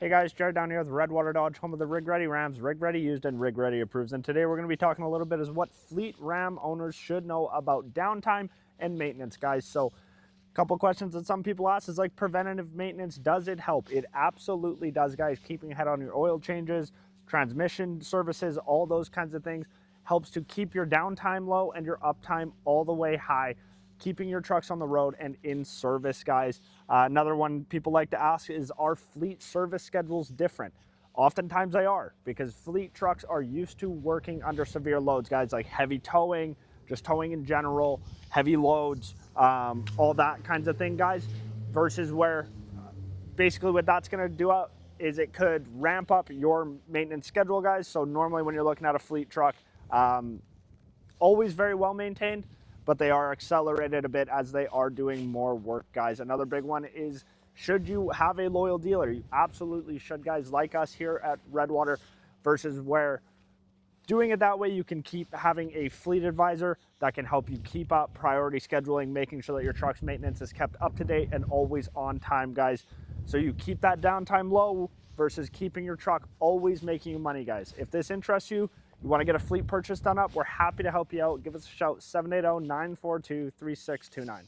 Hey guys, Jared down here with Redwater Dodge, home of the Rig Ready Rams, Rig Ready Used and Rig Ready Approved. And today we're going to be talking a little bit as what fleet Ram owners should know about downtime and maintenance, guys. So a couple questions that some people ask is like preventative maintenance, does it help? It absolutely does, guys. Keeping ahead on your oil changes, transmission services, all those kinds of things helps to keep your downtime low and your uptime all the way high, keeping your trucks on the road and in service, guys. Another one people like to ask is, are fleet service schedules different? Oftentimes they are, because fleet trucks are used to working under severe loads, guys, like heavy towing, just towing in general, heavy loads, all that kinds of thing, guys, versus where basically what that's going to do is it could ramp up your maintenance schedule, guys. So normally when you're looking at a fleet truck, always very well maintained, but they are accelerated a bit as they are doing more work, guys. Another big one is, should you have a loyal dealer? You absolutely should, guys, like us here at Redwater, versus where doing it that way, you can keep having a fleet advisor that can help you keep up priority scheduling, making sure that your truck's maintenance is kept up to date and always on time, guys. So you keep that downtime low versus keeping your truck always making you money, guys. If this interests you, you want to get a fleet purchase done up, we're happy to help you out. Give us a shout, 780-942-3629.